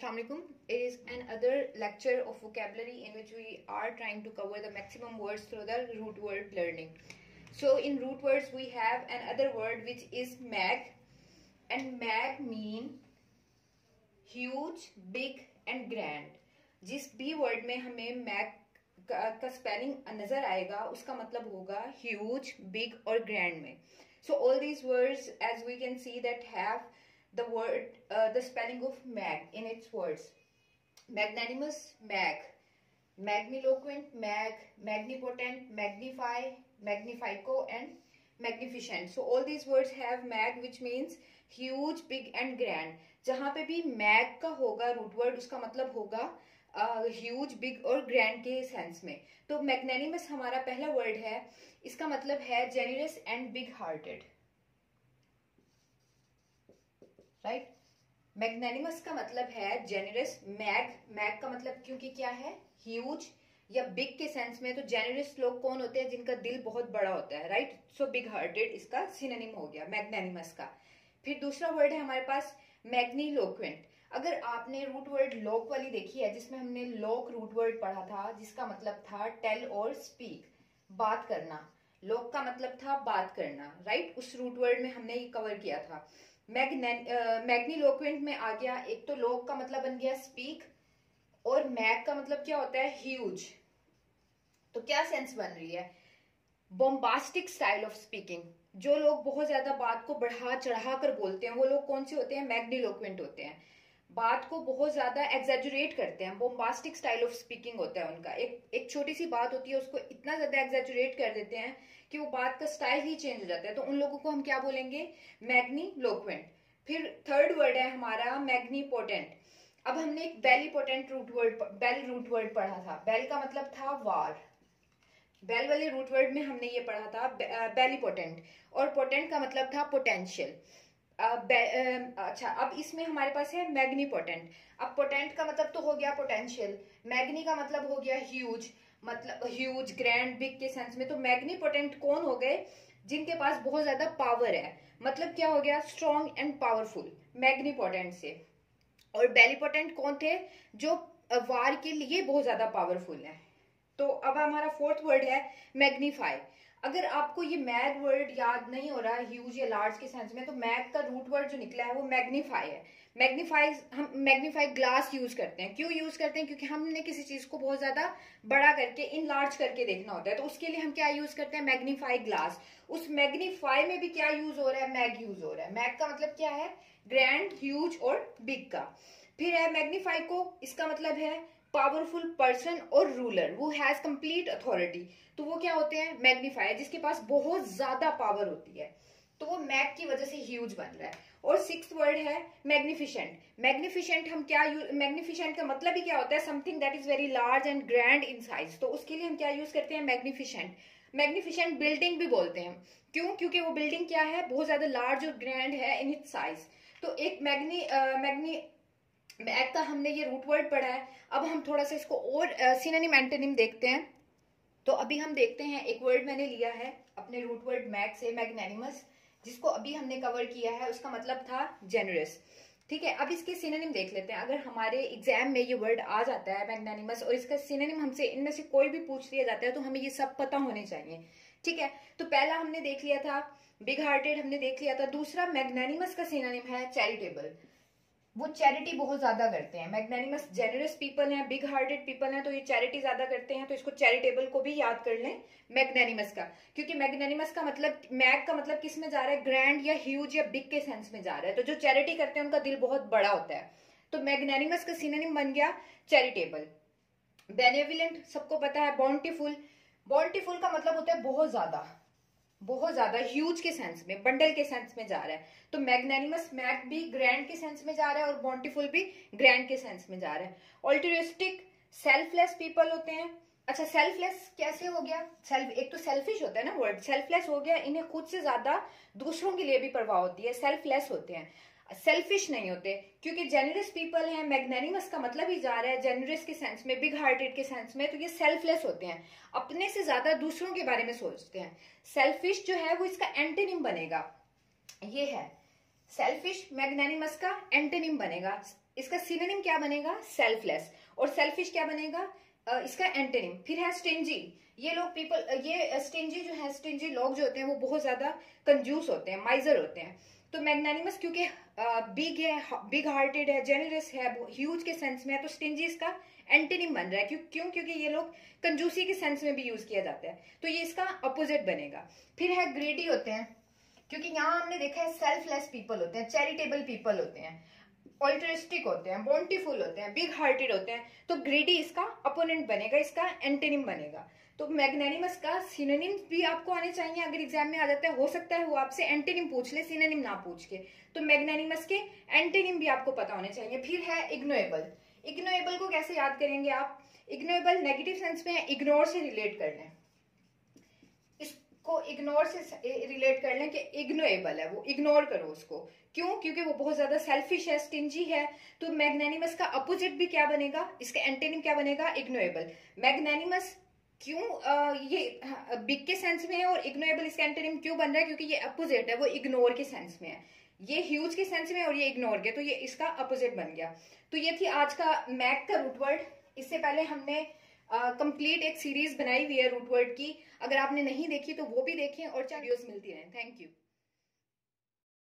Assalamualaikum. It is another lecture of vocabulary in which we are trying to cover the maximum words through the root word learning. So in root words we have another word which is mag, and mag mean huge, big and grand. जिस भी word में हमें mag का spelling नजर आएगा उसका मतलब होगा huge, big और grand में. So all these words, as we can see, that have the word the spelling of mag in its words. Magnanimous, mag. Magniloquent, mag. Magnipotent, magnify, magnifico and magnificent. So all these words have mag, which means huge, big and grand. जहां पे भी mag का होगा root word उसका मतलब होगा huge, big और grand के सेंस में. तो मैग्नेनिमस हमारा पहला वर्ड है, इसका मतलब है generous and big hearted. Right. Magnanimous का मतलब है जेनरस. मैग का मतलब क्योंकि क्या है, ह्यूज या बिग के सेंस में. तो जेनरस लोग कौन होते हैं, जिनका दिल बहुत बड़ा होता है. राइट. सो बिग हार्टेड इसका सिनोनिम हो गया मैग्नेनिमस का. फिर दूसरा वर्ड है हमारे पास मैग्नीलोक्वेंट. अगर आपने रूट वर्ड लॉक वाली देखी है, जिसमें हमने लॉक रूट वर्ड पढ़ा था, जिसका मतलब था टेल और स्पीक, बात करना. लॉक का मतलब था बात करना. राइट. उस रूट वर्ड में हमने ये कवर किया था. मैग्नीलोक्वेंट में आ गया. एक तो लॉक का मतलब बन गया स्पीक, और मैग का मतलब क्या होता है, ह्यूज. तो क्या सेंस बन रही है, बॉम्बास्टिक स्टाइल ऑफ स्पीकिंग. जो लोग बहुत ज्यादा बात को बढ़ा चढ़ा कर बोलते हैं वो लोग कौन से होते हैं, मैग्नीलोक्वेंट होते हैं. बात को बहुत ज्यादा एग्जैजुरेट करते हैं. बॉम्बास्टिक स्टाइल ऑफ स्पीकिंग होता है उनका. एक छोटी सी बात होती है उसको इतना ज्यादा एग्जैजुरेट कर देते हैं कि वो बात का स्टाइल ही चेंज हो जाता है. तो उन लोगों को हम क्या बोलेंगे, मैग्नीलोक्वेंट. फिर थर्ड वर्ड है हमारा मैग्नीपोटेंट. अब हमने एक बेलीपोटेंट बेल रूट वर्ड पढ़ा था. बेल का मतलब था वार. बेल वाले रूट वर्ड में हमने ये पढ़ा था बेलीपोटेंट, और पोटेंट का मतलब था पोटेंशियल. अच्छा, अब इसमें हमारे पास है मैग्नीपोटेंट. अब पोटेंट का मतलब तो हो गया पोटेंशियल, मैग्नी का मतलब हो गया ह्यूज, मतलब ह्यूज, ग्रैंड, बिग के सेंस में. तो मैग्नीपोटेंट कौन हो गए, जिनके पास बहुत ज्यादा पावर है. मतलब क्या हो गया, स्ट्रॉन्ग एंड पावरफुल, मैग्नीपोटेंट से. और बेलीपोटेंट कौन थे, जो वार के लिए बहुत ज्यादा पावरफुल है. तो अब हमारा फोर्थ वर्ड है मैग्नीफाई. अगर आपको ये मैग वर्ड याद नहीं हो रहा ह्यूज या लार्ज के सेंस में, तो मैग का रूट वर्ड जो निकला है वो मैग्नीफाई है. हम मैग्नीफाई ग्लास यूज करते हैं. क्यों यूज करते हैं, क्योंकि हमने किसी चीज को बहुत ज्यादा बड़ा करके इन लार्ज करके देखना होता है. तो उसके लिए हम क्या यूज करते हैं, मैग्नीफाई ग्लास. उस मैग्नीफाई में भी क्या यूज हो रहा है, मैग यूज हो रहा है. मैग का मतलब क्या है, ग्रैंड, ह्यूज और बिग का. फिर है मैग्नीफाई को, इसका मतलब है पावरफुल पर्सन और रूलर, वो हैज कंप्लीट अथॉरिटी. तो वो क्या होते हैं, मैग्नीफायर, जिसके पास बहुत ज्यादा पावर होती है. तो वो मैग की वजह से ह्यूज बन रहा है. और सिक्स्थ वर्ड है मैग्निफिशेंट. मैग्निफिशेंट हम क्या मैग्निफिशेंट का मतलब ही क्या होता है, something that is very large and grand in size. तो उसके लिए हम क्या यूज करते हैं, मैग्निफिशेंट. मैग्निफिशेंट बिल्डिंग भी बोलते हैं. क्यों, क्योंकि वो बिल्डिंग क्या है, बहुत ज्यादा लार्ज और ग्रैंड है इन इट्स साइज. तो एक मैग का हमने ये रूट वर्ड पढ़ा है. अब हम थोड़ा सा इसको और सिनोनिम एंटोनिम देखते हैं. तो अभी हम देखते हैं, एक वर्ड मैंने लिया है अपने रूट वर्ड मैग से, मैग्नेनिमस, जिसको अभी हमने कवर किया है. उसका मतलब था जेनरस. ठीक है. अब इसके सिनोनिम देख लेते हैं. अगर हमारे एग्जाम में ये वर्ड आ जाता है मैग्नेनिमस, और इसका सिनोनिम हमसे इनमें से कोई भी पूछ लिया जाता है, तो हमें ये सब पता होने चाहिए. ठीक है. तो पहला हमने देख लिया था बिग हार्टेड, हमने देख लिया था. दूसरा मैग्नेनिमस का सिनोनिम है चैरिटेबल. वो चैरिटी बहुत ज्यादा करते हैं. मैग्नेनिमस जेनरस पीपल हैं, बिग हार्टेड पीपल हैं, तो ये चैरिटी ज्यादा करते हैं. तो इसको चैरिटेबल को भी याद कर लें मैग्नेनिमस का, क्योंकि मैग्नेनिमस का मतलब, मैग का मतलब किस में जा रहा है, ग्रैंड या ह्यूज या बिग के सेंस में जा रहा है. तो जो चैरिटी करते हैं उनका दिल बहुत बड़ा होता है. तो मैग्नेनिमस का सिनोनिम बन गया चैरिटेबल. बेनेवलेंट सबको पता है. बॉन्टीफुल. बॉन्टीफुल का मतलब होता है बहुत ज्यादा ह्यूज के सेंस में, बंडल के सेंस में जा रहा है. तो मैग्नेनिमस, मैग भी ग्रैंड के सेंस में जा रहा है, और बॉन्टीफुल भी ग्रैंड के सेंस में जा रहा है. ऑल्ट्रिस्टिक, सेल्फलेस पीपल होते हैं. अच्छा, सेल्फलेस कैसे हो गया, एक तो सेल्फिश होता है ना वर्ड, सेल्फलेस हो गया. इन्हें खुद से ज्यादा दूसरों के लिए भी परवाह होती है, सेल्फलेस होते हैं, सेल्फिश नहीं होते. क्योंकि जेनरस पीपल हैं, मैग्नेनिमस का मतलब ही जा रहा है जेनरस के सेंस में, बिग हार्टेड के सेंस में. तो ये सेल्फलेस होते हैं, अपने से ज्यादा दूसरों के बारे में सोचते हैं. सेल्फिश जो है वो इसका एंटोनिम बनेगा, ये है सेल्फिश. मैग्नेनिमस का एंटोनिम बनेगा इसका सिनोनिम क्या बनेगा? सेल्फलेस। और सेल्फिश क्या बनेगा? इसका एंटोनिम। फिर है स्टिंजी। ये लोग पीपल, ये स्टिंजी जो है, स्टिंजी लोग जो होते हैं वो बहुत ज्यादा कंजूस होते हैं, माइजर होते हैं। तो मैग्नानिमस क्योंकि बिग है, बिग हार्टेड है, जेनरस है, ह्यूज के सेंस में है, तो स्टिंजी इसका एंटोनिम बन रहा है। क्यों? क्योंकि ये लोग कंजूसी के सेंस में भी यूज किया जाता है, तो ये इसका अपोजिट बनेगा। फिर है ग्रीडी होते हैं, क्योंकि यहाँ हमने देखा है सेल्फलेस पीपल होते हैं, चैरिटेबल पीपल होते हैं, ऑल्ट्रिस्टिक होते हैं, बॉन्टीफुल होते हैं, बिग हार्टेड होते हैं, तो ग्रीडी इसका अपोनेंट बनेगा, इसका एंटोनिम बनेगा। तो मैग्नानिमस का सिनोनिम भी आपको आने चाहिए, अगर एग्जाम में आ जाता है, हो सकता है वो आपसे एंटोनिम पूछ ले, सिनोनिम ना पूछ के, तो मैग्नानिमस के एंटोनिम भी आपको पता होने चाहिए। फिर है इग्नोएबल। इग्नोएबल को कैसे याद करेंगे आप? इग्नोएबल नेगेटिव सेंस में इग्नोर से रिलेट कर लें, इसको इग्नोर से रिलेट कर लें कि इग्नोएबल है, वो इग्नोर करो उसको। क्यों? क्योंकि वो बहुत ज्यादा सेल्फिश है, स्टिंजी है। तो मैग्नानिमस का अपोजिट भी क्या बनेगा? इसका एंटोनिम क्या बनेगा? इग्नोएबल। मैग्नानिमस क्यों ये बिग के सेंस में है और इग्नोएबल इसका एंटोनिम क्यों बन रहा है? क्योंकि ये अपोजिट है, वो इग्नोर के सेंस में है। ये ह्यूज के सेंस में और ये इग्नोर के, तो ये इसका अपोजिट बन गया। तो ये थी आज का मैग का रूट वर्ड। इससे पहले हमने कंप्लीट एक सीरीज बनाई हुई है रूट वर्ड की, अगर आपने नहीं देखी तो वो भी देखें और वीडियोस मिलती रहें। Thank you.